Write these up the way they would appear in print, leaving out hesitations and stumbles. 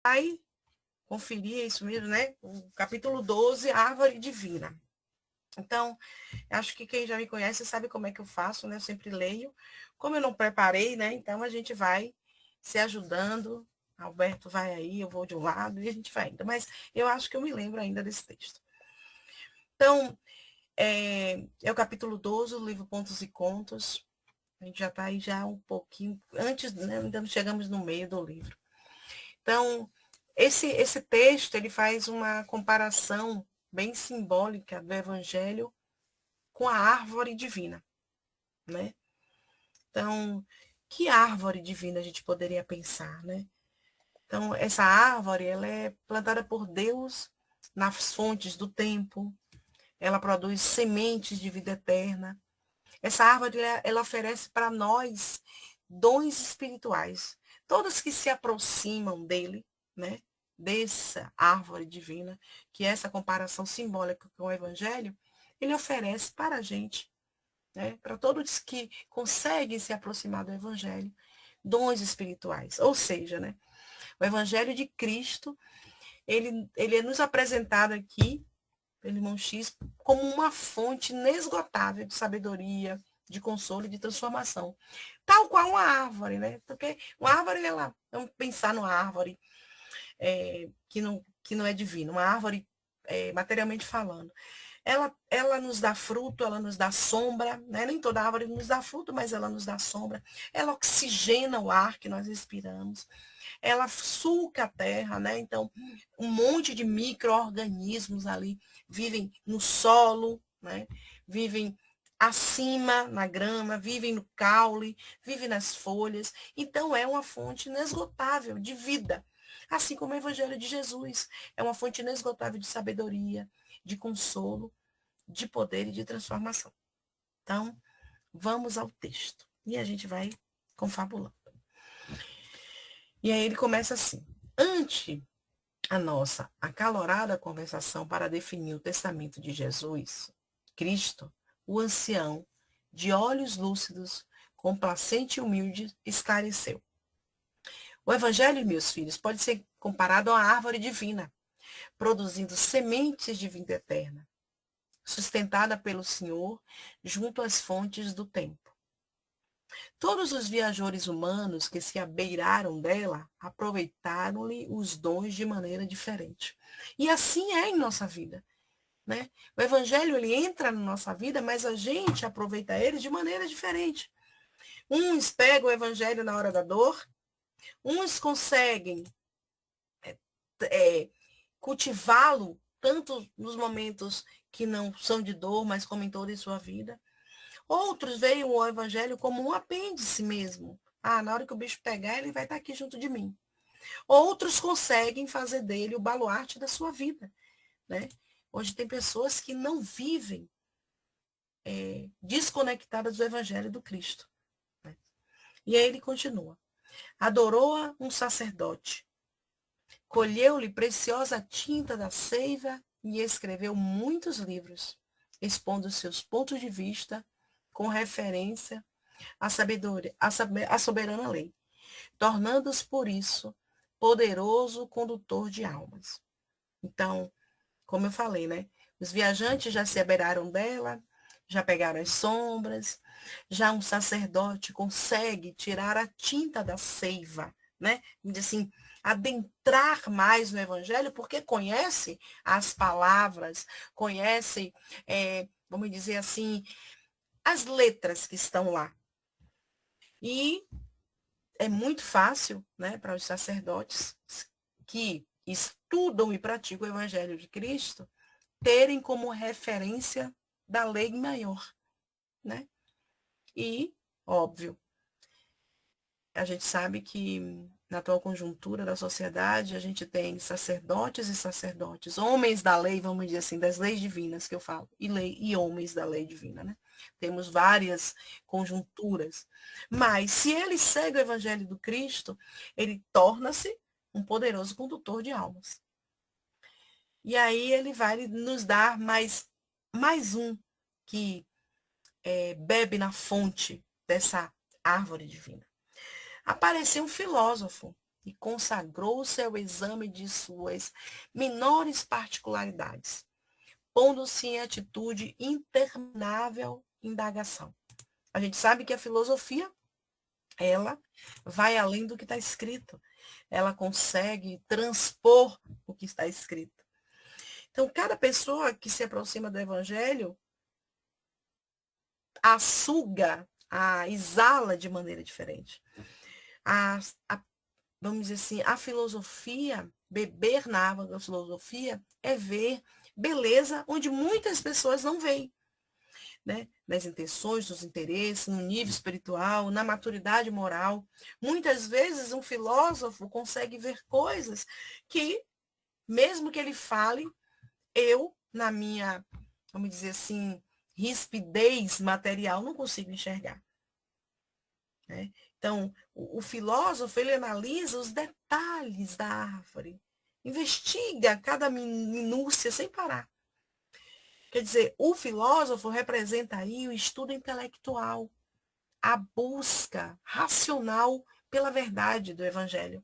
vai conferir, é isso mesmo, né? O capítulo 12, Árvore Divina. Então, acho que quem já me conhece sabe como é que eu faço, né? Eu sempre leio. Como eu não preparei, né? Então, a gente vai se ajudando. Alberto vai aí, eu vou de um lado e a gente vai indo. Mas eu acho que eu me lembro ainda desse texto. Então, é o capítulo 12, o livro Pontos e Contos. A gente já está aí já um pouquinho, antes, né? Ainda não chegamos no meio do livro. Então, esse texto, ele faz uma comparação bem simbólica do Evangelho com a árvore divina, né? Então, que árvore divina a gente poderia pensar, né? Então, essa árvore, ela é plantada por Deus nas fontes do tempo, ela produz sementes de vida eterna. Essa árvore, ela oferece para nós dons espirituais. Todos que se aproximam dele, né? Dessa árvore divina, que é essa comparação simbólica com o Evangelho, ele oferece para a gente, né? Para todos que conseguem se aproximar do Evangelho, dons espirituais. Ou seja, né? O Evangelho de Cristo, ele é nos apresentado aqui, pelo irmão X, como uma fonte inesgotável de sabedoria, de consolo e de transformação. Tal qual uma árvore, né? Porque uma árvore, vamos pensar numa árvore que não é divina, uma árvore materialmente falando. Ela nos dá fruto, ela nos dá sombra, né? Nem toda árvore nos dá fruto, mas ela nos dá sombra. Ela oxigena o ar que nós respiramos. Ela suca a terra, né? Então, um monte de micro-organismos ali vivem no solo, né? Vivem acima na grama, vivem no caule, vivem nas folhas. Então, é uma fonte inesgotável de vida. Assim como o Evangelho de Jesus é uma fonte inesgotável de sabedoria, de consolo, de poder e de transformação. Então, vamos ao texto. E a gente vai confabulando. E aí ele começa assim. Ante a nossa acalorada conversação para definir o testamento de Jesus, Cristo, o ancião, de olhos lúcidos, complacente e humilde, esclareceu. O Evangelho, meus filhos, pode ser comparado a uma árvore divina, produzindo sementes de vida eterna, sustentada pelo Senhor junto às fontes do tempo. Todos os viajores humanos que se abeiraram dela aproveitaram-lhe os dons de maneira diferente. E assim é em nossa vida, né? O evangelho ele entra na nossa vida, mas a gente aproveita ele de maneira diferente. Uns pegam o evangelho na hora da dor, uns conseguem cultivá-lo tanto nos momentos que não são de dor, mas como em toda a sua vida. Outros veem o evangelho como um apêndice mesmo. Ah, na hora que o bicho pegar, ele vai estar aqui junto de mim. Outros conseguem fazer dele o baluarte da sua vida, né? Hoje tem pessoas que não vivem desconectadas do evangelho do Cristo, né? E aí ele continua. Adorou-a um sacerdote, colheu-lhe preciosa tinta da seiva e escreveu muitos livros, expondo seus pontos de vista com referência à sabedoria, à soberana lei, tornando-os, por isso, poderoso condutor de almas. Então, como eu falei, né? Os viajantes já se abeiraram dela, já pegaram as sombras, já um sacerdote consegue tirar a tinta da seiva, né? Assim, adentrar mais no evangelho, porque conhece as palavras, conhece, vamos dizer assim, as letras que estão lá. E é muito fácil, né, para os sacerdotes que estudam e praticam o Evangelho de Cristo terem como referência da lei maior, né? E, óbvio, a gente sabe que na atual conjuntura da sociedade a gente tem sacerdotes e sacerdotes, homens da lei, vamos dizer assim, das leis divinas que eu falo, e homens da lei divina, né? Temos várias conjunturas. Mas se ele segue o evangelho do Cristo, ele torna-se um poderoso condutor de almas. E aí ele vai nos dar mais um que bebe na fonte dessa árvore divina. Apareceu um filósofo e consagrou-se ao exame de suas menores particularidades, pondo-se em atitude interminável indagação. A gente sabe que a filosofia, ela vai além do que está escrito. Ela consegue transpor o que está escrito. Então, cada pessoa que se aproxima do evangelho a suga, a exala de maneira diferente. Vamos dizer assim, a filosofia, beber na água da filosofia é ver beleza onde muitas pessoas não veem. Né? Nas intenções, nos interesses, no nível espiritual, na maturidade moral. Muitas vezes um filósofo consegue ver coisas que, mesmo que ele fale, eu, na minha, vamos dizer assim, rispidez material, não consigo enxergar. Né? Então, o filósofo, ele analisa os detalhes da árvore, investiga cada minúcia sem parar. Quer dizer, o filósofo representa aí o estudo intelectual, a busca racional pela verdade do evangelho.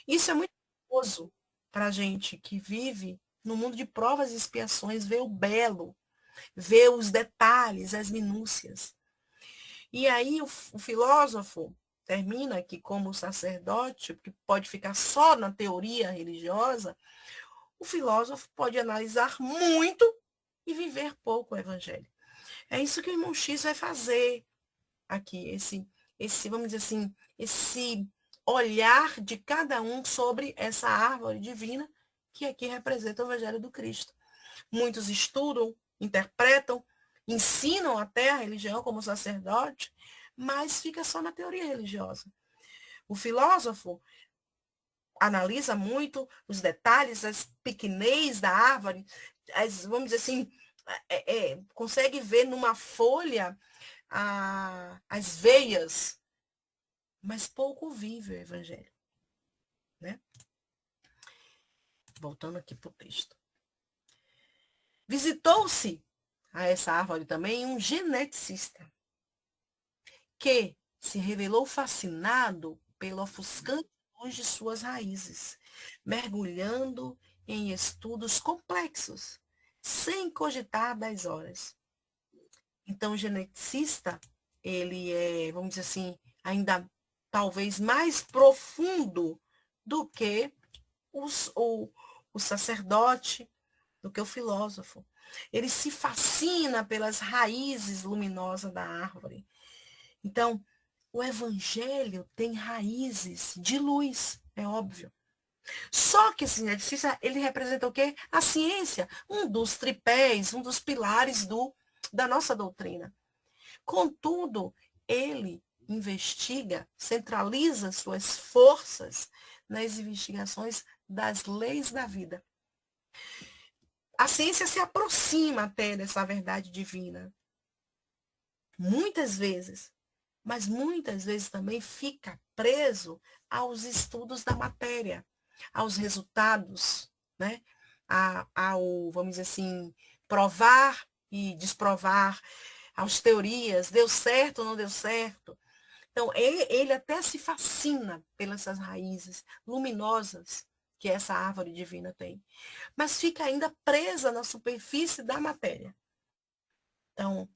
Isso é muito curioso para a gente que vive no mundo de provas e expiações, ver o belo, ver os detalhes, as minúcias. E aí o filósofo termina que, como sacerdote, que pode ficar só na teoria religiosa, o filósofo pode analisar muito e viver pouco o evangelho. É isso que o irmão X vai fazer aqui, esse, vamos dizer assim, esse olhar de cada um sobre essa árvore divina que aqui representa o evangelho do Cristo. Muitos estudam, interpretam, ensinam até a religião como sacerdote, mas fica só na teoria religiosa. O filósofo analisa muito os detalhes, as pequenez da árvore, vamos dizer assim, consegue ver numa folha as veias, mas pouco vive o evangelho. Né? Voltando aqui para o texto. Visitou-se a essa árvore também um geneticista, que se revelou fascinado pela ofuscante luz de suas raízes, mergulhando em estudos complexos, sem cogitar das horas. Então, o geneticista, ele é, vamos dizer assim, ainda talvez mais profundo do que o sacerdote, do que o filósofo. Ele se fascina pelas raízes luminosas da árvore. Então, o evangelho tem raízes de luz, é óbvio. Só que esse geneticista, ele representa o quê? A ciência, um dos tripés, um dos pilares da nossa doutrina. Contudo, ele investiga, centraliza suas forças nas investigações das leis da vida. A ciência se aproxima até dessa verdade divina. Muitas vezes. Mas muitas vezes também fica preso aos estudos da matéria, aos resultados, né? Ao, vamos dizer assim, provar e desprovar, às teorias, deu certo ou não deu certo. Então, ele até se fascina pelas raízes luminosas que essa árvore divina tem, mas fica ainda presa na superfície da matéria. Então,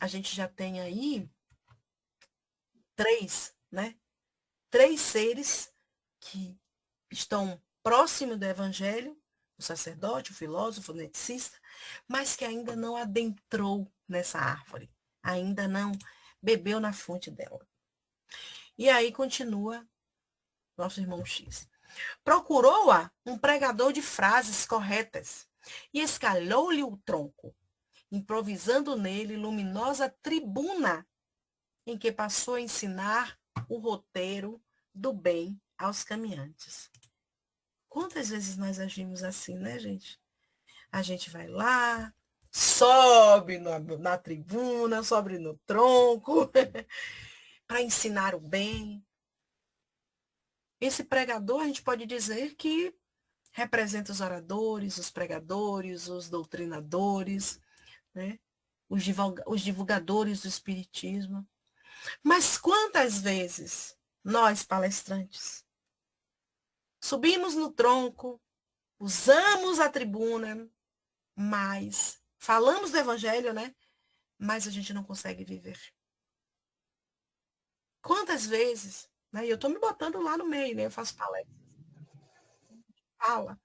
a gente já tem aí três seres que estão próximos do evangelho, o sacerdote, o filósofo, o neticista, mas que ainda não adentrou nessa árvore, ainda não bebeu na fonte dela. E aí continua nosso irmão X. Procurou-a um pregador de frases corretas e escalou-lhe o tronco, improvisando nele luminosa tribuna em que passou a ensinar o roteiro do bem aos caminhantes. Quantas vezes nós agimos assim, né, gente? A gente vai lá, sobe na tribuna, sobe no tronco, para ensinar o bem. Esse pregador, a gente pode dizer que representa os oradores, os pregadores, os doutrinadores, né? Os divulgadores do espiritismo. Mas quantas vezes nós, palestrantes, subimos no tronco, usamos a tribuna, mas falamos do evangelho, né? Mas a gente não consegue viver. Quantas vezes, né? E eu estou me botando lá no meio, né? Eu faço palestra, fala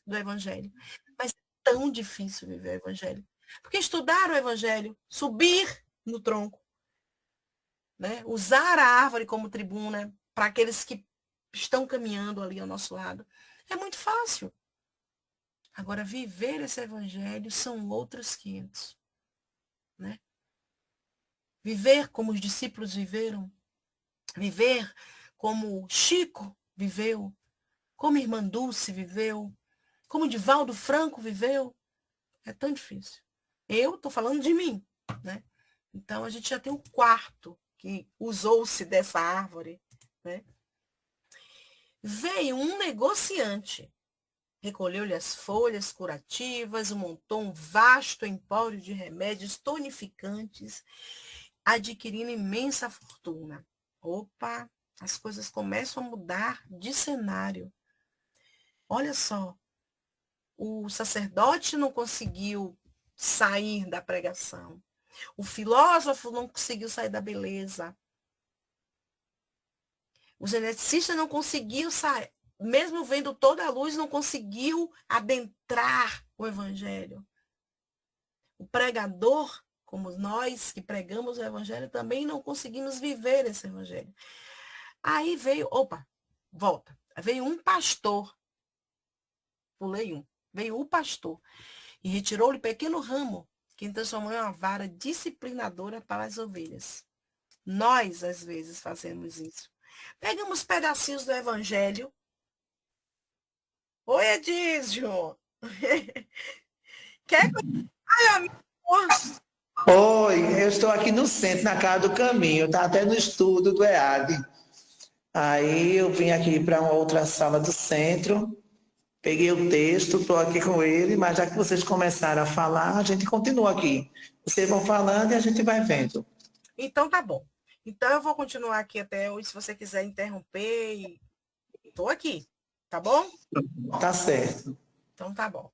do evangelho. Mas é tão difícil viver o evangelho. Porque estudar o evangelho, subir no tronco, né? Usar a árvore como tribuna para aqueles que estão caminhando ali ao nosso lado, é muito fácil. Agora, viver esse evangelho são outros 500, né? Viver como os discípulos viveram, viver como Chico viveu, como Irmã Dulce viveu, como Divaldo Franco viveu, é tão difícil. Eu estou falando de mim, né? Então, a gente já tem um quarto que usou-se dessa árvore, né? Veio um negociante, recolheu-lhe as folhas curativas, montou um vasto empório de remédios tonificantes, adquirindo imensa fortuna. Opa, as coisas começam a mudar de cenário. Olha só, o sacerdote não conseguiu sair da pregação. O filósofo não conseguiu sair da beleza. O geneticista não conseguiu sair, mesmo vendo toda a luz, não conseguiu adentrar o evangelho. O pregador, como nós que pregamos o evangelho, também não conseguimos viver esse evangelho. Aí veio, volta. Veio um pastor, pulei um, veio o pastor e retirou-lhe pequeno ramo, que transformou em uma vara disciplinadora para as ovelhas. Nós, às vezes, fazemos isso. Pegamos pedacinhos do evangelho. Oi, Edísio! Quer que... Ai, amigo! Oi, eu estou aqui no centro, na casa do caminho, tá até no estudo do EAD. Aí eu vim aqui para uma outra sala do centro, peguei o texto, estou aqui com ele, mas já que vocês começaram a falar, a gente continua aqui. Vocês vão falando e a gente vai vendo. Então tá bom. Então eu vou continuar aqui até hoje, se você quiser interromper, estou aqui, tá bom? Tá certo. Então tá bom.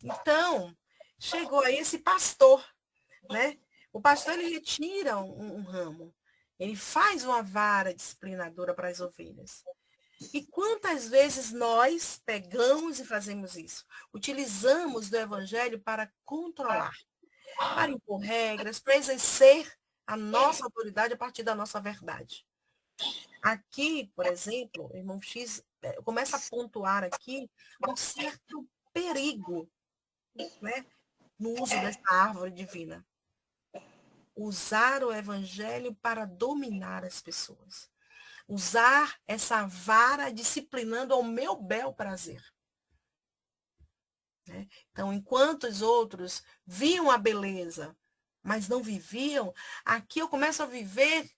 Então, chegou aí esse pastor, né? O pastor, ele retira um ramo. Ele faz uma vara disciplinadora para as ovelhas. E quantas vezes nós pegamos e fazemos isso? Utilizamos do evangelho para controlar, para impor regras, para exercer a nossa autoridade a partir da nossa verdade. Aqui, por exemplo, o irmão X começa a pontuar aqui um certo perigo, né, no uso dessa árvore divina. Usar o evangelho para dominar as pessoas. Usar essa vara disciplinando ao meu bel prazer. Né? Então, enquanto os outros viam a beleza, mas não viviam, aqui eu começo a viver,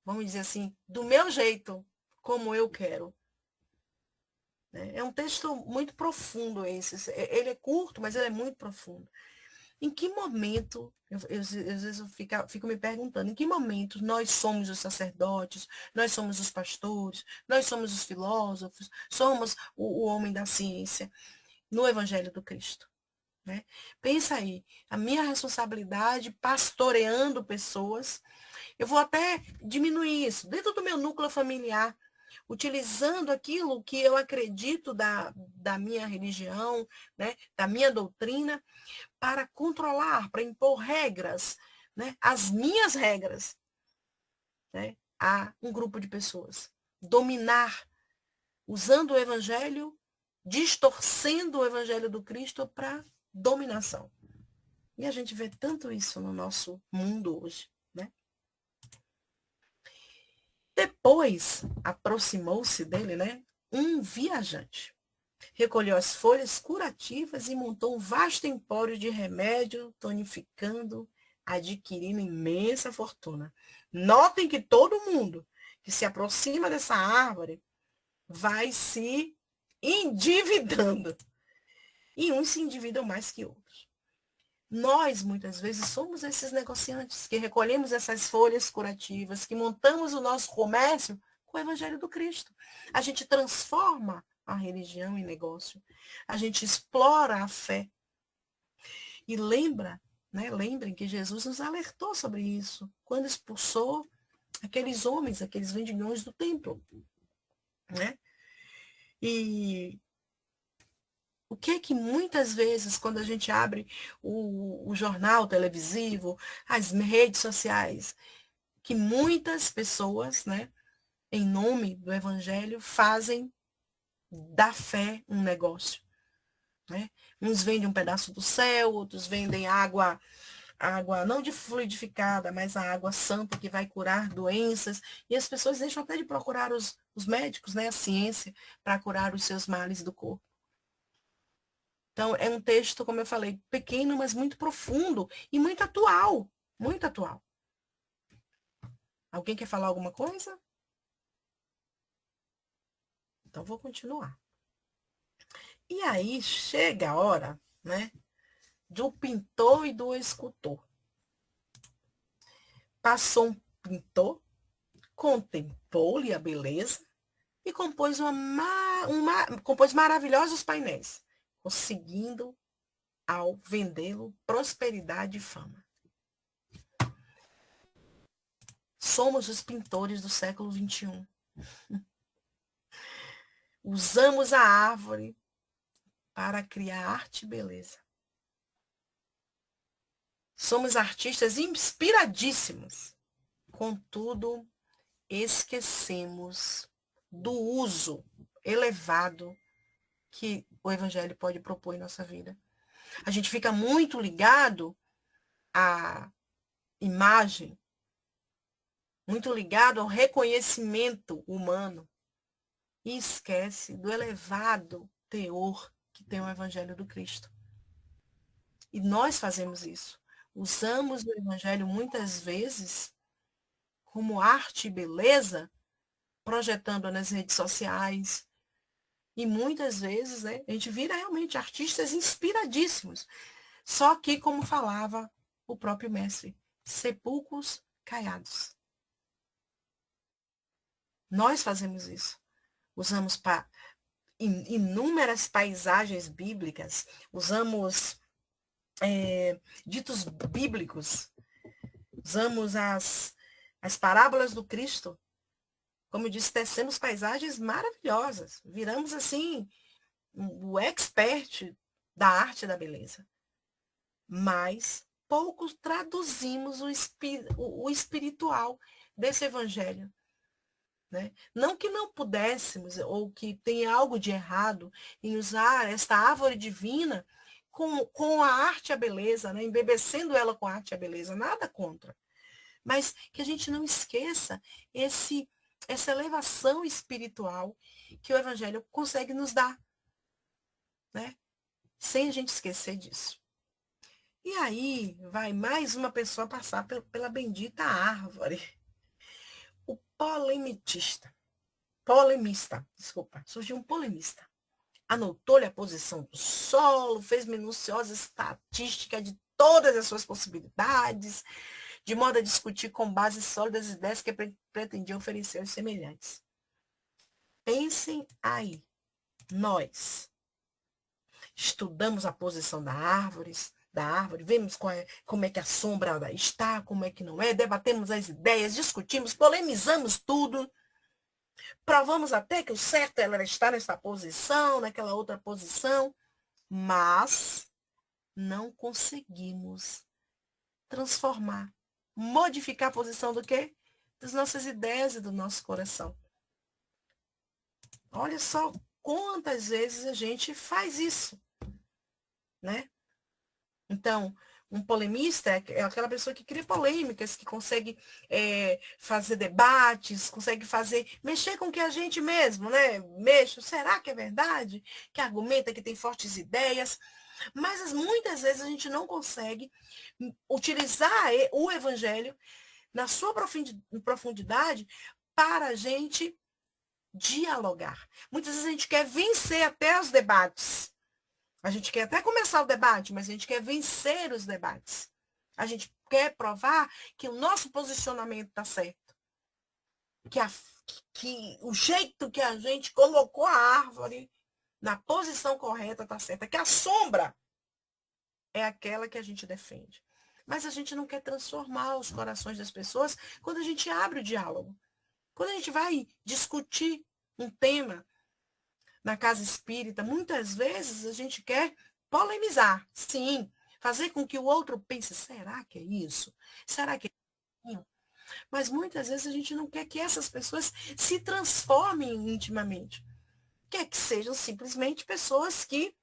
vamos dizer assim, do meu jeito, como eu quero. Né? É um texto muito profundo esse. Ele é curto, mas ele é muito profundo. Em que momento, às vezes eu fico me perguntando, em que momento nós somos os sacerdotes, nós somos os pastores, nós somos os filósofos, somos o homem da ciência no Evangelho do Cristo? Né? Pensa aí, a minha responsabilidade pastoreando pessoas, eu vou até diminuir isso, dentro do meu núcleo familiar, utilizando aquilo que eu acredito da minha religião, né, da minha doutrina, para controlar, para impor regras, né, as minhas regras, né, a um grupo de pessoas. Dominar, usando o evangelho, distorcendo o evangelho do Cristo para dominação. E a gente vê tanto isso no nosso mundo hoje, né? Depois, aproximou-se dele, né, um viajante. Recolheu as folhas curativas e montou um vasto empório de remédio, tonificando, adquirindo imensa fortuna. Notem que todo mundo que se aproxima dessa árvore vai se endividando. E uns se endividam mais que outros. Nós, muitas vezes, somos esses negociantes que recolhemos essas folhas curativas, que montamos o nosso comércio com o Evangelho do Cristo. A gente transforma a religião e negócio. A gente explora a fé. E lembrem que Jesus nos alertou sobre isso, quando expulsou aqueles homens, aqueles vendilhões do templo, né? E o que muitas vezes, quando a gente abre o jornal televisivo, as redes sociais, que muitas pessoas, né, em nome do evangelho, fazem da fé um negócio, né? Uns vendem um pedaço do céu, outros vendem água não de fluidificada, mas a água santa que vai curar doenças, e as pessoas deixam até de procurar os médicos, né, a ciência, para curar os seus males do corpo. Então, é um texto, como eu falei, pequeno, mas muito profundo e muito atual. Muito atual. Alguém quer falar alguma coisa? Então, vou continuar. E aí, chega a hora, né, do pintor e do escultor. Passou um pintor, contemplou-lhe a beleza e compôs, compôs maravilhosos painéis, conseguindo, ao vendê-lo, prosperidade e fama. Somos os pintores do século XXI. Usamos a árvore para criar arte e beleza. Somos artistas inspiradíssimos. Contudo, esquecemos do uso elevado que o evangelho pode propor em nossa vida. A gente fica muito ligado à imagem, muito ligado ao reconhecimento humano e esquece do elevado teor que tem o evangelho do Cristo. E nós fazemos isso. Usamos o evangelho muitas vezes como arte e beleza, projetando nas redes sociais. E muitas vezes, né, a gente vira realmente artistas inspiradíssimos. Só que, como falava o próprio mestre, sepulcros caiados. Nós fazemos isso. Usamos inúmeras paisagens bíblicas, usamos ditos bíblicos, usamos as parábolas do Cristo. Como eu disse, tecemos paisagens maravilhosas. Viramos, assim, o expert da arte e da beleza. Mas pouco traduzimos o espiritual desse evangelho. Né? Não que não pudéssemos, ou que tenha algo de errado em usar esta árvore divina com a arte e a beleza, né? Embebecendo ela com a arte e a beleza, nada contra. Mas que a gente não esqueça essa elevação espiritual que o evangelho consegue nos dar, né? Sem a gente esquecer disso. E aí vai mais uma pessoa passar pela bendita árvore. O polemista, surgiu um polemista. Anotou-lhe a posição do solo, fez minuciosa estatística de todas as suas possibilidades, de modo a discutir com base sólidas as ideias que pretendia oferecer aos semelhantes. Pensem aí, nós estudamos a posição da árvore, vemos como é que a sombra está, como é que não é, debatemos as ideias, discutimos, polemizamos tudo, provamos até que o certo era estar nessa posição, naquela outra posição, mas não conseguimos transformar, modificar a posição do quê? Das nossas ideias e do nosso coração. Olha só quantas vezes a gente faz isso, né? Então, um polemista é aquela pessoa que cria polêmicas, que consegue fazer debates, consegue mexer com o que a gente mesmo, né? Mexe, será que é verdade? Que argumenta que tem fortes ideias, mas muitas vezes a gente não consegue utilizar o evangelho na sua profundidade para a gente dialogar. Muitas vezes a gente quer vencer até os debates. A gente quer até começar o debate, mas a gente quer vencer os debates. A gente quer provar que o nosso posicionamento está certo. que o jeito que a gente colocou a árvore na posição correta está certa, que a sombra é aquela que a gente defende. Mas a gente não quer transformar os corações das pessoas quando a gente abre o diálogo. Quando a gente vai discutir um tema na casa espírita, muitas vezes a gente quer polemizar, sim, fazer com que o outro pense, será que é isso? Será que é isso? Mas muitas vezes a gente não quer que essas pessoas se transformem intimamente. Quer que sejam simplesmente pessoas que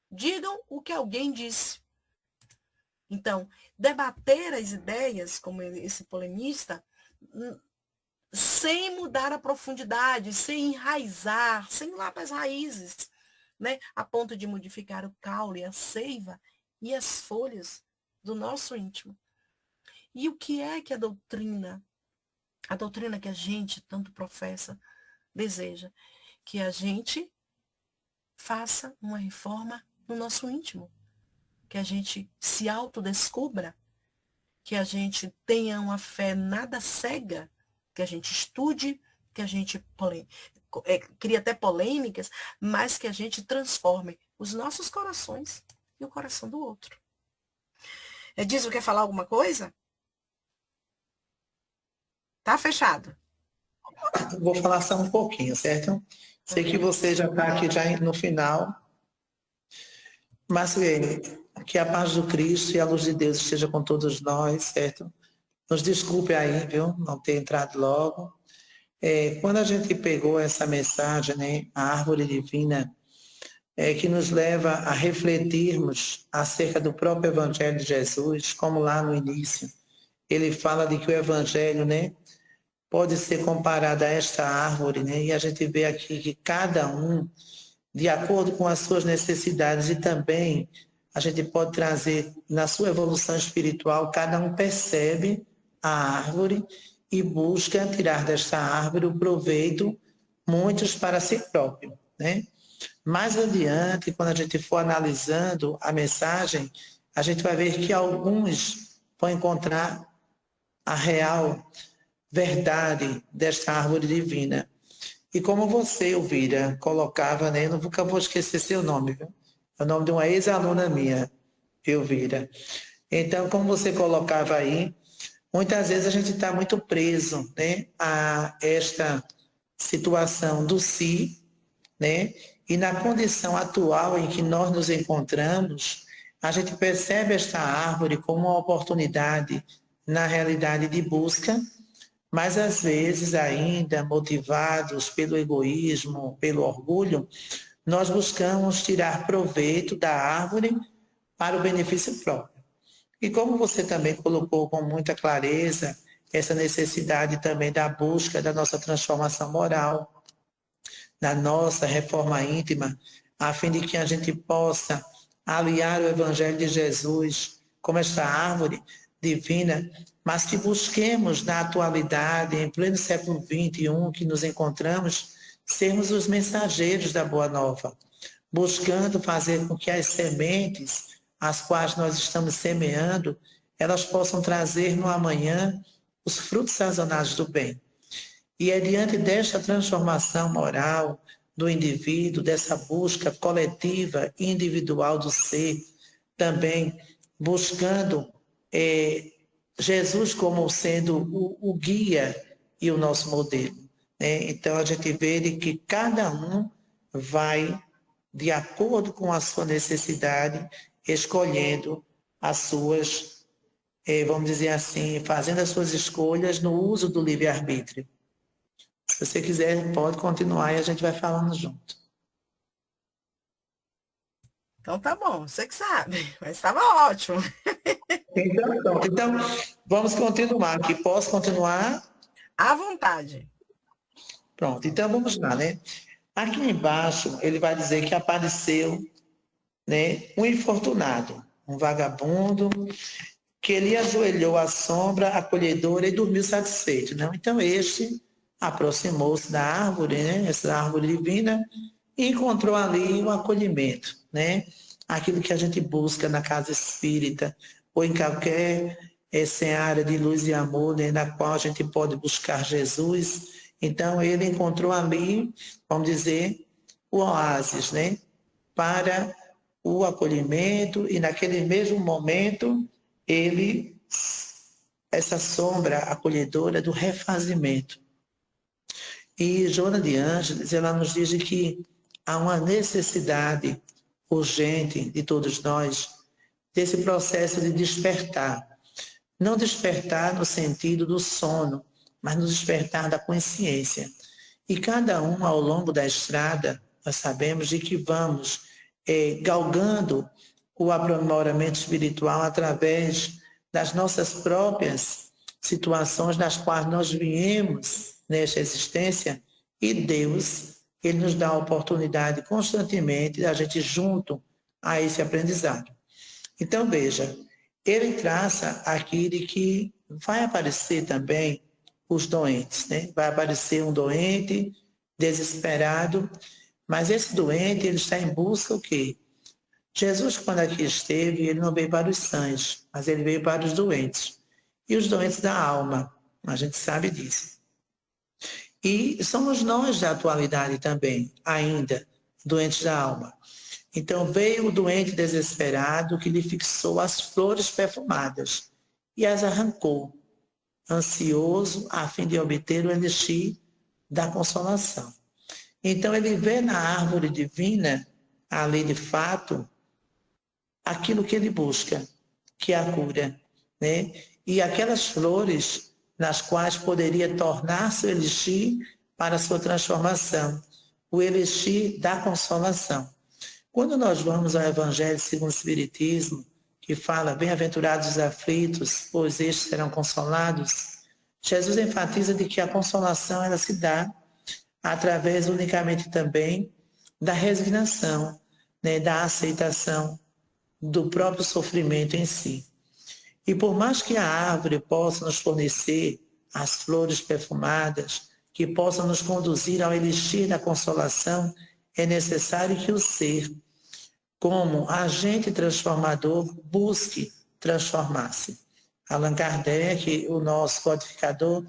digam o que alguém disse. Então, debater as ideias, como esse polemista, sem mudar a profundidade, sem enraizar, sem ir lá para as raízes, né? A ponto de modificar o caule, a seiva e as folhas do nosso íntimo. E o que é que a doutrina que a gente tanto professa, deseja? Que a gente faça uma reforma no nosso íntimo, que a gente se autodescubra, que a gente tenha uma fé nada cega, que a gente estude, que a gente crie até polêmicas, mas que a gente transforme os nossos corações e o coração do outro. Edilson, quer falar alguma coisa? Tá fechado. Vou falar só um pouquinho, certo? Sei que você já está aqui já no final. Mas que a paz do Cristo e a luz de Deus esteja com todos nós, certo? Nos desculpe aí, viu? Não ter entrado logo. Quando a gente pegou essa mensagem, né? A árvore divina, que nos leva a refletirmos acerca do próprio Evangelho de Jesus, como lá no início, ele fala de que o Evangelho, né? Pode ser comparado a esta árvore, né? E a gente vê aqui que cada um, de acordo com as suas necessidades, e também a gente pode trazer na sua evolução espiritual, cada um percebe a árvore e busca tirar desta árvore o proveito, muitos para si próprio, né? Mais adiante, quando a gente for analisando a mensagem, a gente vai ver que alguns vão encontrar a real verdade desta árvore divina. E como você, Elvira, colocava, né? Eu nunca vou esquecer seu nome, viu? É o nome de uma ex-aluna minha, Elvira. Então, como você colocava aí, muitas vezes a gente está muito preso, né, a esta situação do si, né? E na condição atual em que nós nos encontramos, a gente percebe esta árvore como uma oportunidade, na realidade, de busca, mas às vezes ainda motivados pelo egoísmo, pelo orgulho, nós buscamos tirar proveito da árvore para o benefício próprio. E como você também colocou com muita clareza essa necessidade também da busca da nossa transformação moral, da nossa reforma íntima, a fim de que a gente possa aliar o Evangelho de Jesus como esta árvore divina, mas que busquemos na atualidade, em pleno século XXI, que nos encontramos, sermos os mensageiros da Boa Nova, buscando fazer com que as sementes, as quais nós estamos semeando, elas possam trazer no amanhã os frutos sazonais do bem. E é diante desta transformação moral do indivíduo, dessa busca coletiva e individual do ser, também buscando Jesus como sendo o guia e o nosso modelo, né? Então a gente vê de que cada um vai, de acordo com a sua necessidade, escolhendo as suas, vamos dizer assim, fazendo as suas escolhas no uso do livre-arbítrio. Se você quiser, pode continuar e a gente vai falando junto. Então tá bom, você que sabe, mas estava ótimo. Então, vamos continuar aqui. Posso continuar? À vontade. Pronto, então vamos lá, né? Aqui embaixo, ele vai dizer que apareceu, né, um infortunado, um vagabundo, que ele ajoelhou à sombra acolhedora e dormiu satisfeito, né? Então este aproximou-se da árvore, né, essa árvore divina, e encontrou ali o acolhimento, né? Aquilo que a gente busca na casa espírita, ou em qualquer área de luz e amor, né, na qual a gente pode buscar Jesus Então, ele encontrou ali, vamos dizer, o oásis, né? Para o acolhimento, e naquele mesmo momento, essa sombra acolhedora do refazimento. E Joana de Ângeles, ela nos diz que há uma necessidade urgente de todos nós desse processo de despertar. Não despertar no sentido do sono, mas no despertar da consciência. E cada um, ao longo da estrada, nós sabemos de que vamos galgando o aprimoramento espiritual através das nossas próprias situações nas quais nós viemos nesta existência, e Deus, ele nos dá a oportunidade constantemente da gente junto a esse aprendizado. Então, veja, ele traça aqui de que vai aparecer também os doentes, né? Vai aparecer um doente desesperado, mas esse doente, ele está em busca o quê? Jesus, quando aqui esteve, ele não veio para os sãos, mas ele veio para os doentes. E os doentes da alma, a gente sabe disso. E somos nós da atualidade também, ainda, doentes da alma. Então veio o doente desesperado que lhe fixou as flores perfumadas e as arrancou, ansioso a fim de obter o elixir da consolação. Então ele vê na árvore divina, ali de fato, aquilo que ele busca, que é a cura, né? E aquelas flores nas quais poderia tornar-se o elixir para a sua transformação, o elixir da consolação. Quando nós vamos ao Evangelho segundo o Espiritismo, que fala, bem-aventurados os aflitos, pois estes serão consolados, Jesus enfatiza de que a consolação ela se dá através unicamente também da resignação, né, da aceitação do próprio sofrimento em si. E por mais que a árvore possa nos fornecer as flores perfumadas, que possam nos conduzir ao elixir da consolação, é necessário que o ser, como agente transformador, busque transformar-se. Allan Kardec, o nosso codificador,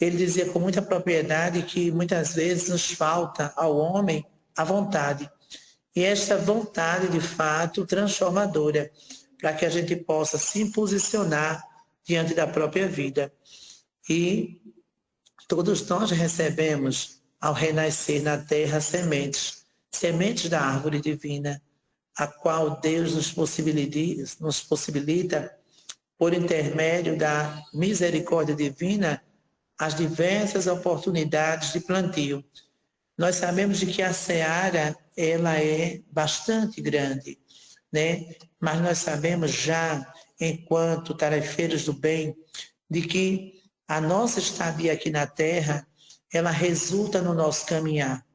ele dizia com muita propriedade que muitas vezes nos falta ao homem a vontade. E esta vontade, de fato, transformadora, para que a gente possa se posicionar diante da própria vida. E todos nós recebemos, ao renascer na terra, sementes da árvore divina, a qual Deus nos possibilita, por intermédio da misericórdia divina, as diversas oportunidades de plantio. Nós sabemos de que a seara ela é bastante grande, né? Mas nós sabemos já, enquanto tarefeiros do bem, de que a nossa estadia aqui na Terra, ela resulta no nosso caminhar.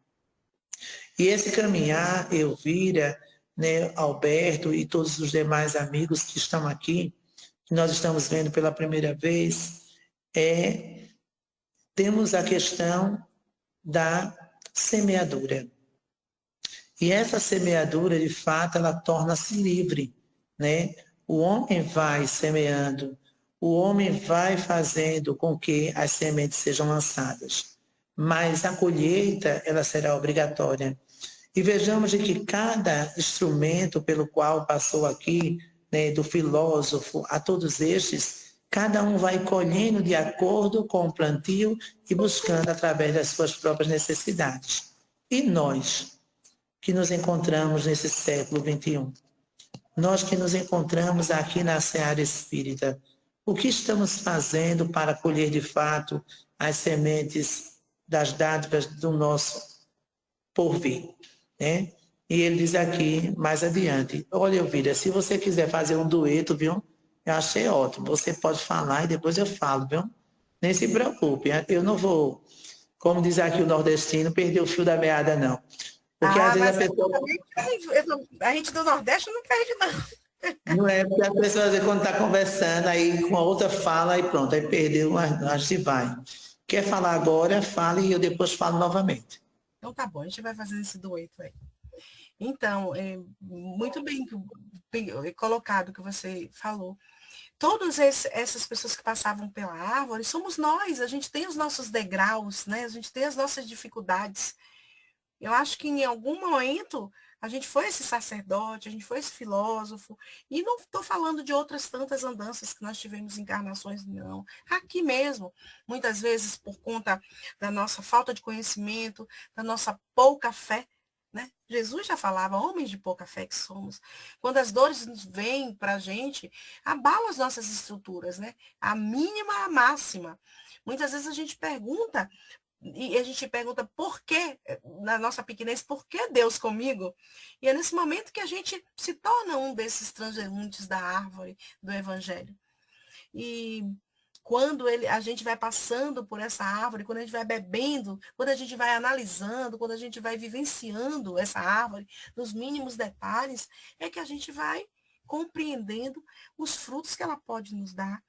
E esse caminhar, Elvira, né, Alberto e todos os demais amigos que estão aqui, que nós estamos vendo pela primeira vez, temos a questão da semeadura. E essa semeadura, de fato, ela torna-se livre, né? O homem vai semeando, o homem vai fazendo com que as sementes sejam lançadas, mas a colheita, ela será obrigatória. E vejamos de que cada instrumento pelo qual passou aqui, né, do filósofo a todos estes, cada um vai colhendo de acordo com o plantio e buscando através das suas próprias necessidades. E nós, que nos encontramos nesse século XXI, nós que nos encontramos aqui na Seara Espírita, o que estamos fazendo para colher de fato as sementes das dádivas do nosso porvir, né? E ele diz aqui, mais adiante, olha, Elvira, se você quiser fazer um dueto, viu? Eu achei ótimo, você pode falar e depois eu falo, viu? Nem se preocupe, eu não vou, como diz aqui o nordestino, perder o fio da meada, não. Porque às vezes a pessoa... A gente do Nordeste não perde, não. Não é, porque a pessoa, às vezes, quando está conversando, aí com a outra fala e pronto, aí perdeu, a gente vai. Quer falar agora, fale e eu depois falo novamente. Então tá bom, a gente vai fazer esse dueto aí. Então, muito bem colocado que você falou. Todas essas pessoas que passavam pela árvore somos nós, a gente tem os nossos degraus, né? A gente tem as nossas dificuldades. Eu acho que em algum momento a gente foi esse sacerdote, a gente foi esse filósofo, e não estou falando de outras tantas andanças que nós tivemos encarnações, não. Aqui mesmo, muitas vezes por conta da nossa falta de conhecimento, da nossa pouca fé, né? Jesus já falava, homens de pouca fé que somos. Quando as dores vêm para a gente, abala as nossas estruturas, né? A mínima, a máxima. Muitas vezes a gente pergunta, e a gente pergunta por quê, na nossa pequenez, por que Deus comigo? E é nesse momento que a gente se torna um desses transeuntes da árvore do Evangelho. E quando a gente vai passando por essa árvore, quando a gente vai bebendo, quando a gente vai analisando, quando a gente vai vivenciando essa árvore nos mínimos detalhes, é que a gente vai compreendendo os frutos que ela pode nos dar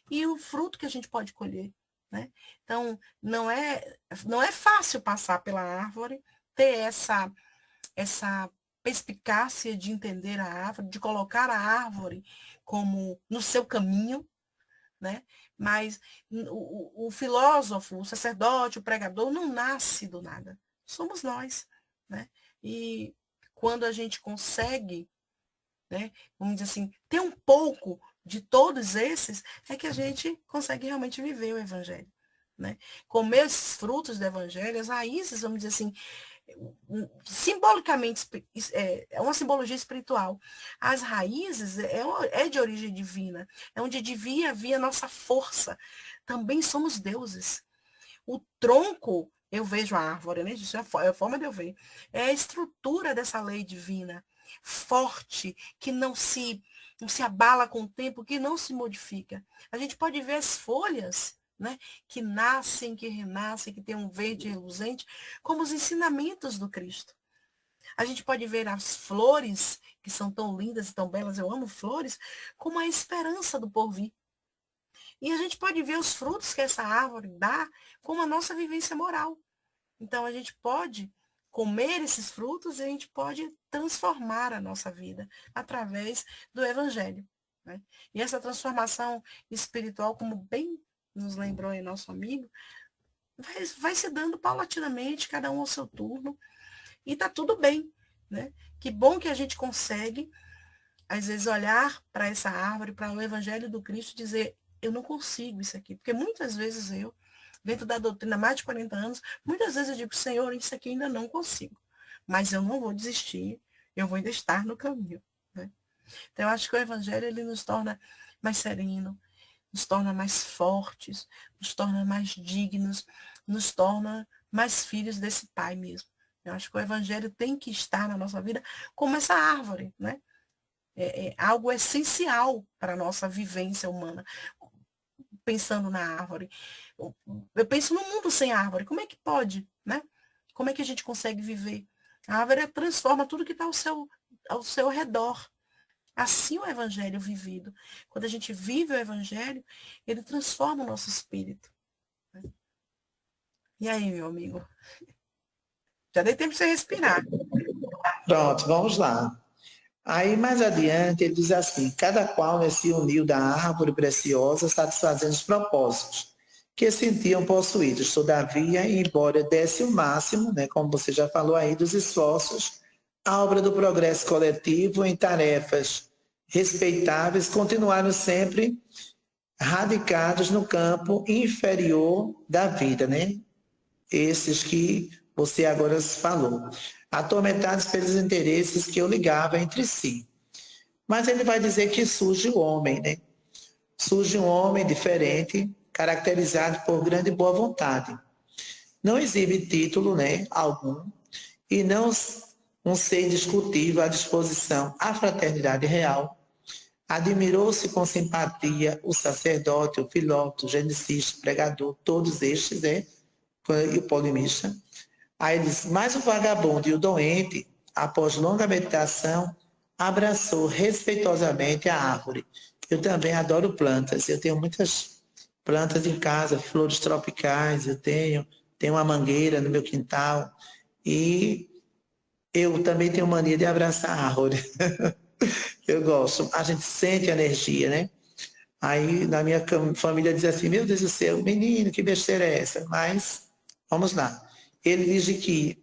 e o fruto que a gente pode colher. Né? Então, não é fácil passar pela árvore, ter essa perspicácia de entender a árvore, de colocar a árvore como no seu caminho, né? Mas o filósofo, o sacerdote, o pregador não nasce do nada. Somos nós, né? E quando a gente consegue, né, vamos dizer assim, ter um pouco de todos esses, é que a gente consegue realmente viver o Evangelho. Né? Comer esses frutos do Evangelho, as raízes, vamos dizer assim, simbolicamente, é uma simbologia espiritual. As raízes é de origem divina, é onde devia vir a nossa força. Também somos deuses. O tronco, eu vejo a árvore, né? Isso é a forma de eu ver. É a estrutura dessa lei divina, forte, que não se abala com o tempo, que não se modifica. A gente pode ver as folhas, né, que nascem, que renascem, que tem um verde reluzente, como os ensinamentos do Cristo. A gente pode ver as flores, que são tão lindas e tão belas, eu amo flores, como a esperança do porvir. E a gente pode ver os frutos que essa árvore dá como a nossa vivência moral. Então, a gente pode comer esses frutos e a gente pode transformar a nossa vida através do Evangelho. Né? E essa transformação espiritual, como bem nos lembrou aí nosso amigo, vai se dando paulatinamente, cada um ao seu turno, e tá tudo bem, né? Que bom que a gente consegue, às vezes, olhar para essa árvore, para o Evangelho do Cristo, e dizer, eu não consigo isso aqui, porque muitas vezes eu, dentro da doutrina, há mais de 40 anos, muitas vezes eu digo, Senhor, isso aqui eu ainda não consigo, mas eu não vou desistir, eu vou ainda estar no caminho, né? Então, eu acho que o Evangelho, ele nos torna mais sereno, nos torna mais fortes, nos torna mais dignos, nos torna mais filhos desse Pai mesmo. Eu acho que o Evangelho tem que estar na nossa vida como essa árvore, né? É algo essencial para a nossa vivência humana. Pensando na árvore. Eu penso no mundo sem árvore. Como é que pode, né? Como é que a gente consegue viver? A árvore transforma tudo que está ao seu redor. Assim o Evangelho vivido. Quando a gente vive o Evangelho, ele transforma o nosso espírito. E aí, meu amigo? Já dei tempo de você respirar. Pronto, vamos lá. Aí, mais adiante, ele diz assim, cada qual se uniu da árvore preciosa, satisfazendo os propósitos que sentiam possuídos. Todavia, embora desse o máximo, né, como você já falou aí, dos esforços, a obra do progresso coletivo em tarefas respeitáveis continuaram sempre radicados no campo inferior da vida, né? Esses que você agora falou, atormentados pelos interesses que o ligavam entre si. Mas ele vai dizer que surge o homem, né? Surge um homem diferente, caracterizado por grande boa vontade. Não exibe título, né, algum, e não um ser indiscutível à disposição à fraternidade real. Admirou-se com simpatia o sacerdote, o filósofo, o genicista, o pregador, todos estes, né, e o polemista. Aí ele diz, mas o vagabundo e o doente, após longa meditação, abraçou respeitosamente a árvore. Eu também adoro plantas, eu tenho muitas plantas em casa, flores tropicais, eu tenho uma mangueira no meu quintal, e eu também tenho mania de abraçar a árvore. Eu gosto. A gente sente a energia, né? Aí na minha família diz assim, meu Deus do céu, menino, que besteira é essa? Mas, vamos lá. Ele diz que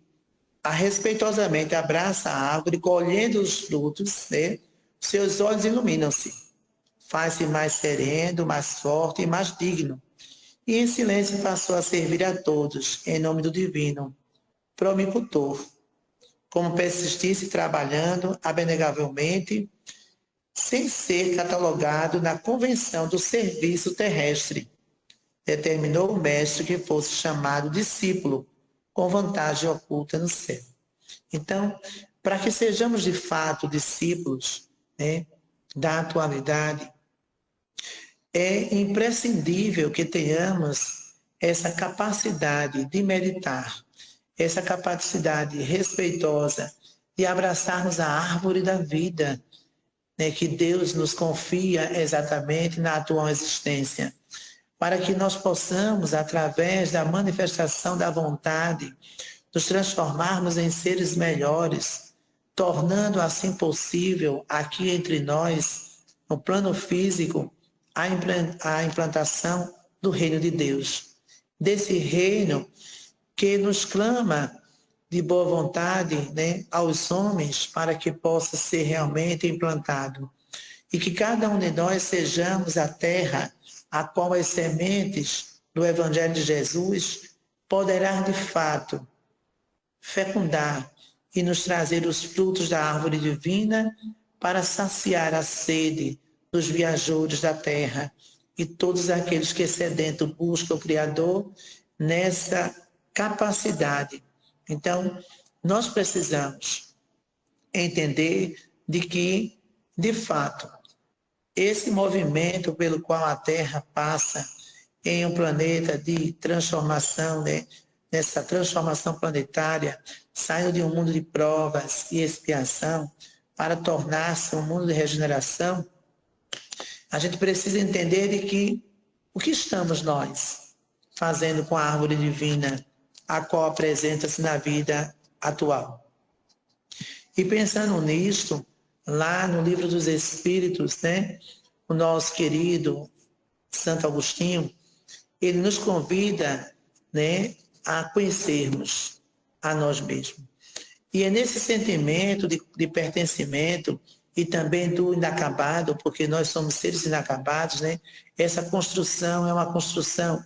respeitosamente abraça a árvore, colhendo os frutos, né? Seus olhos iluminam-se. Faz-se mais sereno, mais forte e mais digno. E em silêncio passou a servir a todos, em nome do divino promicultor. Como persistisse trabalhando abnegavelmente, sem ser catalogado na convenção do serviço terrestre. Determinou o mestre que fosse chamado discípulo, com vantagem oculta no céu. Então, para que sejamos de fato discípulos, né, da atualidade, é imprescindível que tenhamos essa capacidade de meditar, essa capacidade respeitosa de abraçarmos a árvore da vida, né, que Deus nos confia exatamente na atual existência, para que nós possamos, através da manifestação da vontade, nos transformarmos em seres melhores, tornando assim possível aqui entre nós, no plano físico, a implantação do reino de Deus. Desse reino que nos clama de boa vontade, né, aos homens para que possa ser realmente implantado. E que cada um de nós sejamos a terra a qual as sementes do Evangelho de Jesus poderá de fato fecundar e nos trazer os frutos da árvore divina para saciar a sede dos viajores da terra e todos aqueles que sedento buscam o Criador nessa capacidade. Então, nós precisamos entender de que, de fato, esse movimento pelo qual a Terra passa em um planeta de transformação, né? Nessa transformação planetária, saindo de um mundo de provas e expiação para tornar-se um mundo de regeneração, a gente precisa entender de que o que estamos nós fazendo com a árvore divina, a qual apresenta-se na vida atual. E pensando nisto, lá no Livro dos Espíritos, né, o nosso querido Santo Agostinho, ele nos convida, né, a conhecermos a nós mesmos. E é nesse sentimento de pertencimento e também do inacabado, porque nós somos seres inacabados, né? Essa construção é uma construção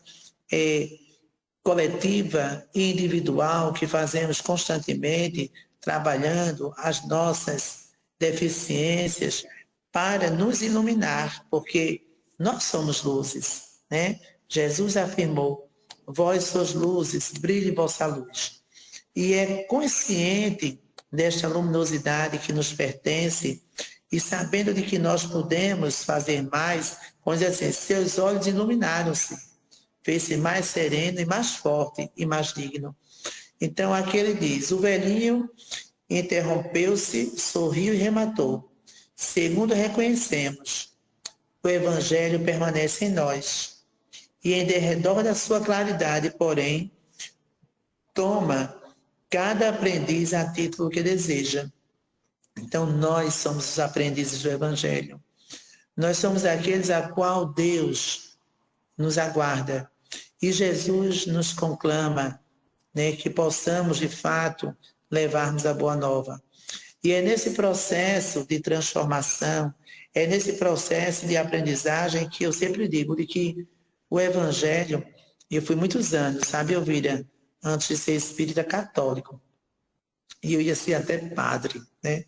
coletiva e individual que fazemos constantemente, trabalhando as nossas deficiências para nos iluminar, porque nós somos luzes, né? Jesus afirmou, vós sois luzes, brilhe vossa luz. E é consciente desta luminosidade que nos pertence e sabendo de que nós podemos fazer mais, vamos dizer assim, seus olhos iluminaram-se, fez-se mais sereno e mais forte e mais digno. Então aqui ele diz, o velhinho interrompeu-se, sorriu e rematou. Segundo reconhecemos, o Evangelho permanece em nós. E em derredor da sua claridade, porém, toma cada aprendiz a título que deseja. Então, nós somos os aprendizes do Evangelho. Nós somos aqueles a qual Deus nos aguarda. E Jesus nos conclama, né, que possamos, de fato, levarmos a boa nova. E é nesse processo de transformação, é nesse processo de aprendizagem que eu sempre digo de que o Evangelho, eu fui muitos anos, sabe, Elvira, antes de ser espírita católico. E eu ia ser até padre, né?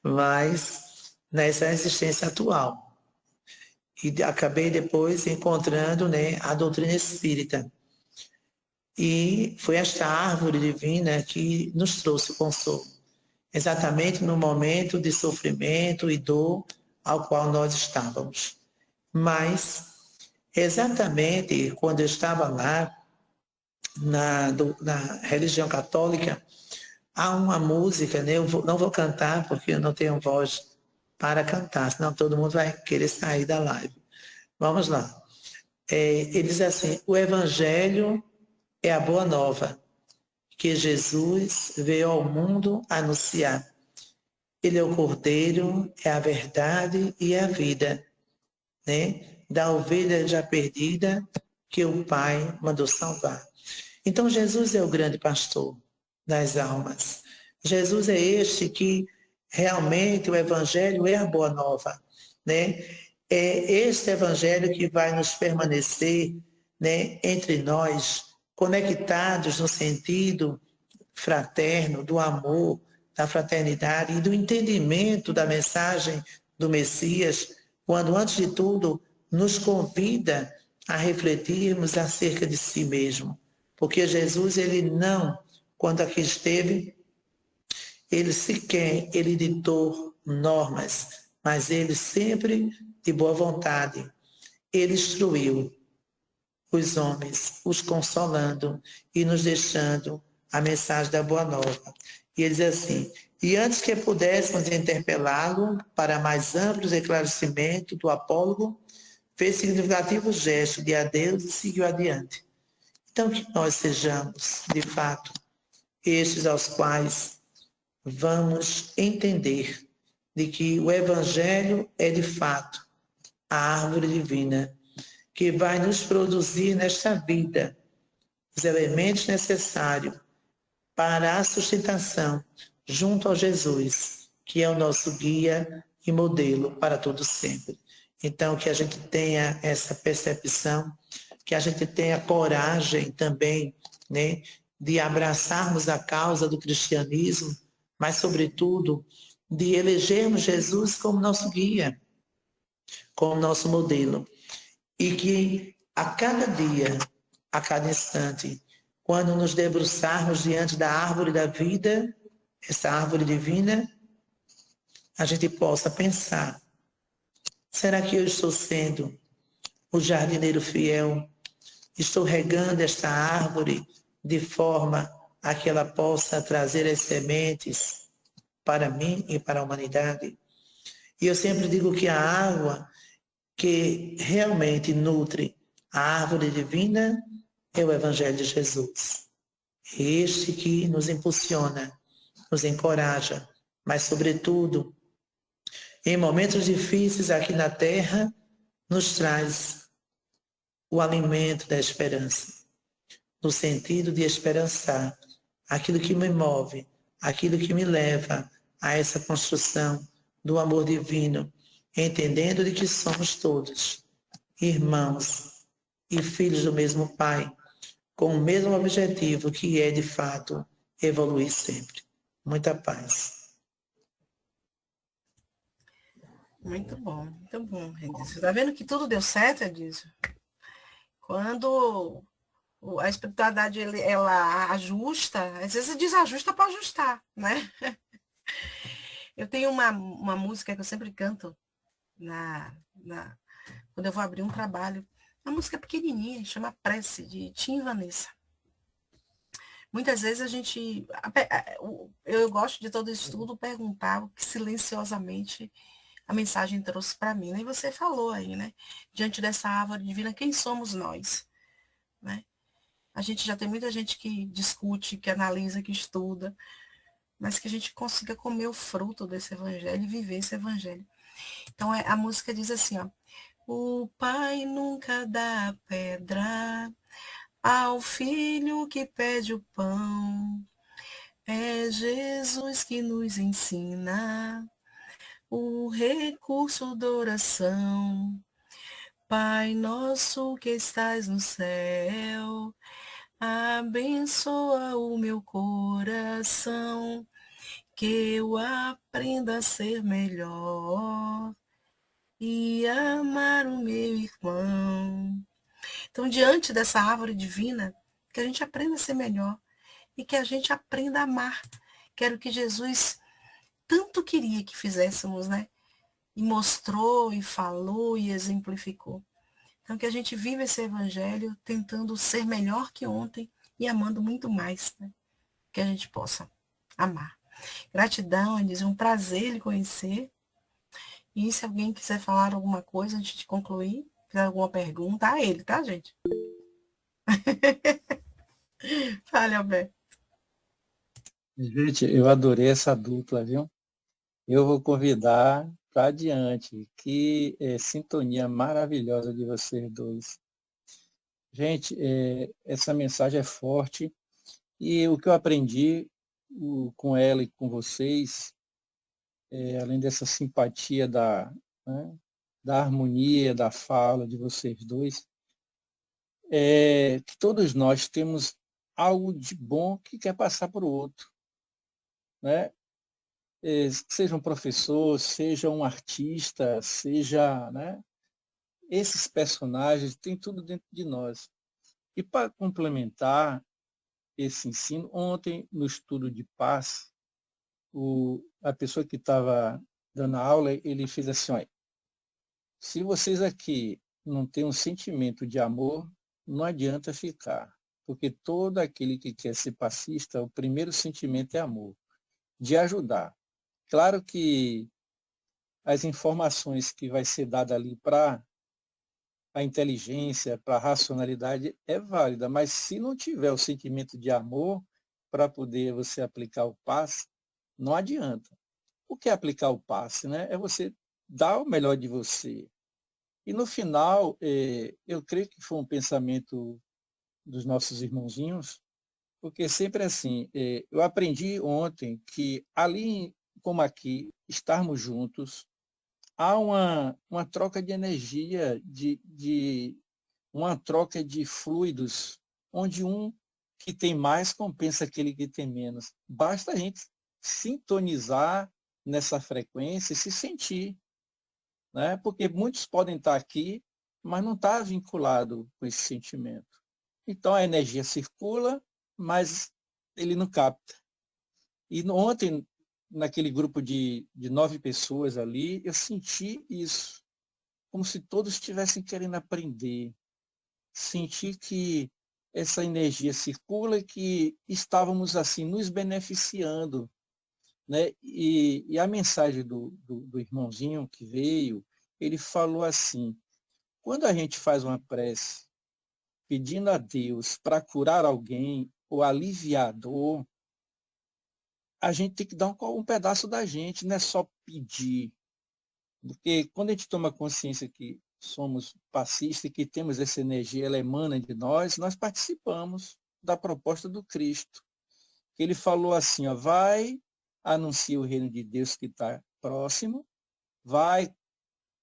Mas nessa existência atual. E acabei depois encontrando, né, a doutrina espírita. E foi esta árvore divina que nos trouxe o consolo. Exatamente no momento de sofrimento e dor ao qual nós estávamos. Mas, exatamente quando eu estava lá, na religião católica, há uma música, né? Eu não vou cantar porque eu não tenho voz para cantar, senão todo mundo vai querer sair da live. Vamos lá. Ele diz assim, o Evangelho é a boa nova que Jesus veio ao mundo anunciar. Ele é o Cordeiro, é a verdade e é a vida, né? Da ovelha já perdida que o Pai mandou salvar. Então Jesus é o grande pastor das almas. Jesus é este que realmente o evangelho é a boa nova, né? É este evangelho que vai nos permanecer, né, entre nós, conectados no sentido fraterno, do amor, da fraternidade e do entendimento da mensagem do Messias, quando, antes de tudo, nos convida a refletirmos acerca de si mesmo. Porque Jesus, ele não, quando aqui esteve, ele sequer, ele ditou normas, mas ele sempre, de boa vontade, ele instruiu os homens, os consolando e nos deixando a mensagem da Boa Nova. E ele diz assim: e antes que pudéssemos interpelá-lo para mais amplos esclarecimentos do apólogo, fez significativo gesto de adeus e seguiu adiante. Então, que nós sejamos, de fato, estes aos quais vamos entender de que o Evangelho é, de fato, a árvore divina que vai nos produzir nesta vida os elementos necessários para a sustentação junto ao Jesus, que é o nosso guia e modelo para todo sempre. Então, que a gente tenha essa percepção, que a gente tenha coragem também, né, de abraçarmos a causa do cristianismo, mas, sobretudo, de elegermos Jesus como nosso guia, como nosso modelo. E que a cada dia, a cada instante, quando nos debruçarmos diante da árvore da vida, essa árvore divina, a gente possa pensar: será que eu estou sendo o jardineiro fiel? Estou regando esta árvore de forma a que ela possa trazer as sementes para mim e para a humanidade? E eu sempre digo que a água que realmente nutre a árvore divina é o Evangelho de Jesus. Este que nos impulsiona, nos encoraja, mas, sobretudo, em momentos difíceis aqui na Terra, nos traz o alimento da esperança, no sentido de esperançar aquilo que me move, aquilo que me leva a essa construção do amor divino, entendendo de que somos todos irmãos e filhos do mesmo Pai, com o mesmo objetivo, que é, de fato, evoluir sempre. Muita paz. Muito bom, Edilson. Tá vendo que tudo deu certo, Edilson? Quando a espiritualidade ela ajusta, às vezes desajusta para ajustar, né? Eu tenho uma música que eu sempre canto quando eu vou abrir um trabalho. Uma música pequenininha, chama Prece, de Tim e Vanessa. Muitas vezes a gente... Eu gosto de todo estudo perguntar o que silenciosamente a mensagem trouxe para mim. E você falou aí, né? Diante dessa árvore divina, quem somos nós? Né? A gente já tem muita gente que discute, que analisa, que estuda, mas que a gente consiga comer o fruto desse evangelho e viver esse evangelho. Então, a música diz assim, ó: o pai nunca dá pedra ao filho que pede o pão. É Jesus que nos ensina o recurso da oração. Pai nosso que estás no céu, abençoa o meu coração, que eu aprenda a ser melhor e amar o meu irmão. Então, diante dessa árvore divina, que a gente aprenda a ser melhor e que a gente aprenda a amar. Quero que Jesus tanto queria que fizéssemos, né? E mostrou, e falou, e exemplificou. Então, que a gente viva esse evangelho tentando ser melhor que ontem e amando muito mais, né? Que a gente possa amar. Gratidão, Elis, um prazer lhe conhecer. E se alguém quiser falar alguma coisa antes de concluir, fizer alguma pergunta, a ele, tá, gente? Fale, Alberto. Gente, eu adorei essa dupla, viu? eu vou convidar para adiante. Que sintonia maravilhosa de vocês dois. Gente, essa mensagem é forte e o que eu aprendi com ela e com vocês, além dessa simpatia né, da harmonia, da fala de vocês dois, é que todos nós temos algo de bom que quer passar para o outro, né? Seja um professor, seja um artista, seja, né, esses personagens têm tudo dentro de nós. E para complementar esse ensino, ontem no estudo de paz, a pessoa que estava dando a aula, ele fez assim, olha, se vocês aqui não têm um sentimento de amor, não adianta ficar, porque todo aquele que quer ser pacifista, o primeiro sentimento é amor, de ajudar. Claro que as informações que vai ser dada ali para a inteligência, para a racionalidade é válida, mas se não tiver o sentimento de amor para poder você aplicar o passe, não adianta. O que é aplicar o passe, né? É você dar o melhor de você. E no final, eu creio que foi um pensamento dos nossos irmãozinhos, porque sempre assim, eu aprendi ontem que ali como aqui, estarmos juntos, há uma troca de energia, uma troca de fluidos, onde um que tem mais compensa aquele que tem menos. Basta a gente sintonizar nessa frequência e se sentir, né? Porque muitos podem estar aqui, mas não está vinculado com esse sentimento. Então a energia circula, mas ele não capta. E ontem, naquele grupo de 9 pessoas ali, eu senti isso, como se todos estivessem querendo aprender. Senti que essa energia circula e que estávamos assim nos beneficiando, né? E a mensagem do irmãozinho que veio, ele falou assim, quando a gente faz uma prece pedindo a Deus para curar alguém ou aliviar a dor, a gente tem que dar um pedaço da gente, não é só pedir. Porque quando a gente toma consciência que somos passistas e que temos essa energia, ela emana de nós participamos da proposta do Cristo. Ele falou assim, ó, vai, anuncia o reino de Deus que está próximo, vai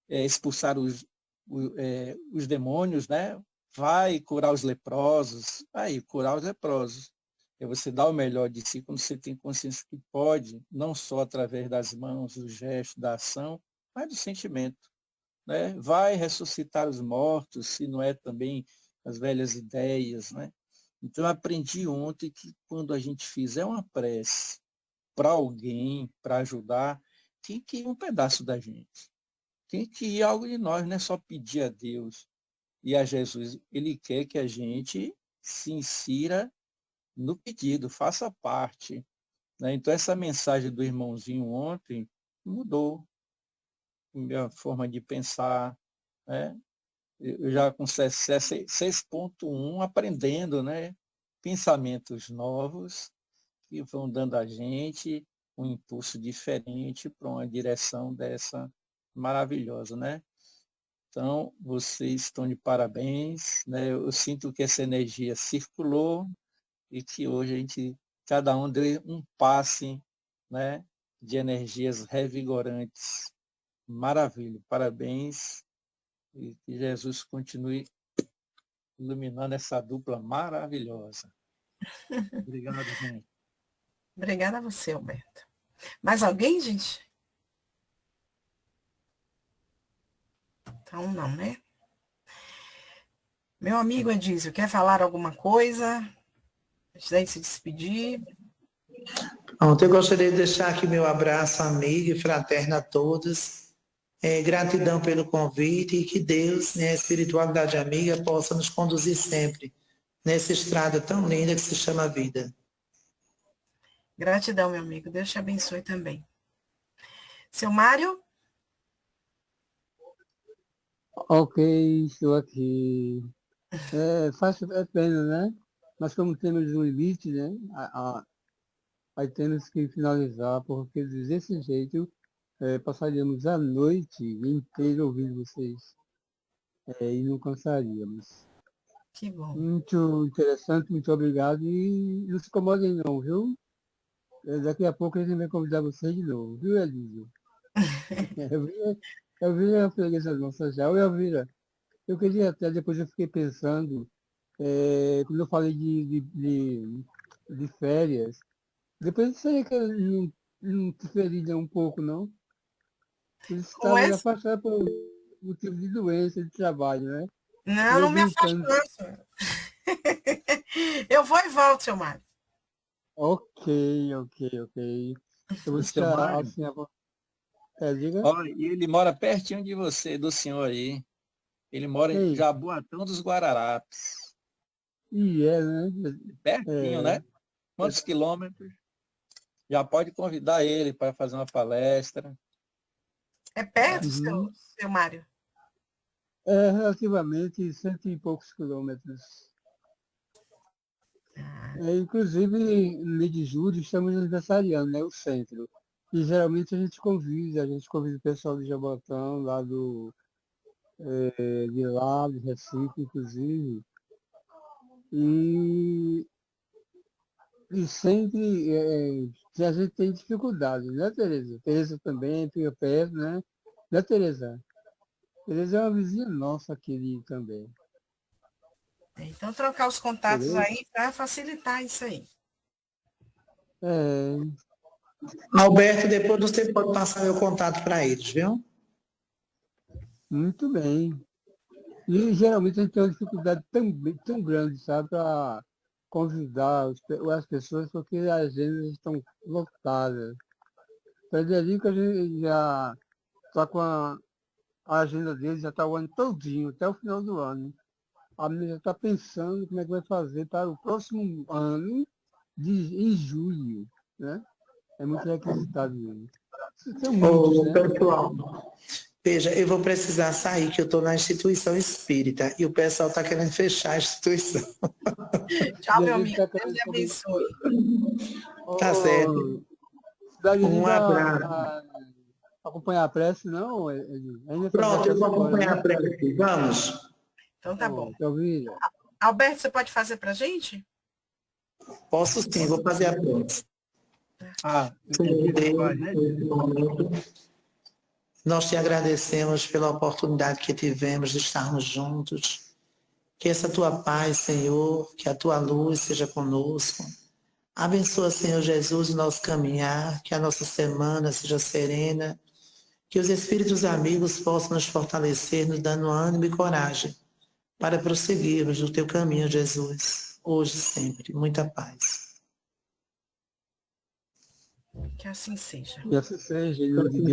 expulsar os demônios, né? Vai curar os leprosos. Aí, curar os leprosos. É você dar o melhor de si quando você tem consciência que pode, não só através das mãos, do gesto, da ação, mas do sentimento. Né? Vai ressuscitar os mortos, se não é também as velhas ideias. Né? Então, eu aprendi ontem que quando a gente fizer uma prece para alguém, para ajudar, tem que ir um pedaço da gente. Tem que ir algo de nós, não é só pedir a Deus e a Jesus. Ele quer que a gente se insira no pedido, faça parte. Né? Então, essa mensagem do irmãozinho ontem mudou a minha forma de pensar. Né? Eu já com 6.1 aprendendo, né? Pensamentos novos que vão dando a gente um impulso diferente para uma direção dessa maravilhosa, né? Então, vocês estão de parabéns, né? Eu sinto que essa energia circulou e que hoje cada um deu um passe, né? De energias revigorantes. Maravilha, parabéns e que Jesus continue iluminando essa dupla maravilhosa. Obrigado, gente. Obrigada a você, Alberto. Mais alguém, gente? Então, não, né? Meu amigo Edísio, quer falar alguma coisa? Antes de se despedir. Ontem eu gostaria de deixar aqui meu abraço amigo e fraterno a todos. Gratidão pelo convite e que Deus, né, a espiritualidade amiga, possa nos conduzir sempre nessa estrada tão linda que se chama vida. Gratidão, meu amigo. Deus te abençoe também. Seu Mário? Ok, estou aqui. Faz pena, né? Mas como temos um limite, né? Aí temos que finalizar, porque desse jeito passaríamos a noite inteira ouvindo vocês e não cansaríamos. Que bom. Muito interessante, muito obrigado. E não se incomodem não, viu? Daqui a pouco a gente vai convidar vocês de novo, viu, Elísio? Elvira é uma freguesa nossa já. Oi, Elvira, eu queria até, depois eu fiquei pensando, quando eu falei de férias, depois seria que eu não te feriria um pouco, não? Eles Com estavam esse... afastados por motivo de doença, de trabalho, né? E Não, eu não me afasto, brincando, não, senhor. Eu vou e volto, seu Mário. ok, ok, ok. Eu vou Seu ficar Mário, assim, diga? olha, e ele mora pertinho de você, do senhor aí. Ele mora em Ei, Jaboatão dos Guararapes. e né? Pertinho, É, né? Quantos quilômetros? Já pode convidar ele para fazer uma palestra. É perto, uhum. seu Mário? É relativamente 100 e poucos quilômetros. Inclusive, no mês de julho, estamos aniversariando, né? O centro. E geralmente a gente convida o pessoal de Jabotão, lá de lá, de Recife, inclusive. E, e sempre a gente tem dificuldade, né, Tereza? Tereza também fica perto, né? Né, Tereza? Tereza é uma vizinha nossa aqui também. Então, trocar os contatos Beleza? aí para facilitar isso aí. É, Alberto, depois você pode passar meu contato para eles, viu? muito bem. E geralmente a gente tem uma dificuldade tão grande, sabe, para convidar as pessoas, porque as agendas estão lotadas. Frederico, a gente já está com a agenda dele, já está o ano todinho, até o final do ano. A menina já está pensando como é que vai fazer para o próximo ano, em julho, né? É muito requisitado mesmo. São muitos, Ô, né? pessoal, veja, eu vou precisar sair, que eu estou na instituição espírita e o pessoal está querendo fechar a instituição. Tchau, E a meu gente amigo. está Deus querendo lhe saber. abençoe. Tá certo. Daria Um abraço. acompanhar a prece, não? Ainda fazer a Pronto, eu prece vou agora, acompanhar né? a prece. Vamos. Então, tá bom. Elvira. Alberto, você pode fazer para a gente? Posso sim, vou fazer a prece. Entendi, Senhor Deus, faz, né? nesse momento, nós te agradecemos pela oportunidade que tivemos de estarmos juntos. Que essa tua paz, Senhor, que a tua luz seja conosco. Abençoa, Senhor Jesus, o nosso caminhar, que a nossa semana seja serena, que os espíritos amigos possam nos fortalecer, nos dando ânimo e coragem para prosseguirmos no teu caminho, Jesus, hoje e sempre. Muita paz. Que assim seja. Que assim seja, em nome de Deus.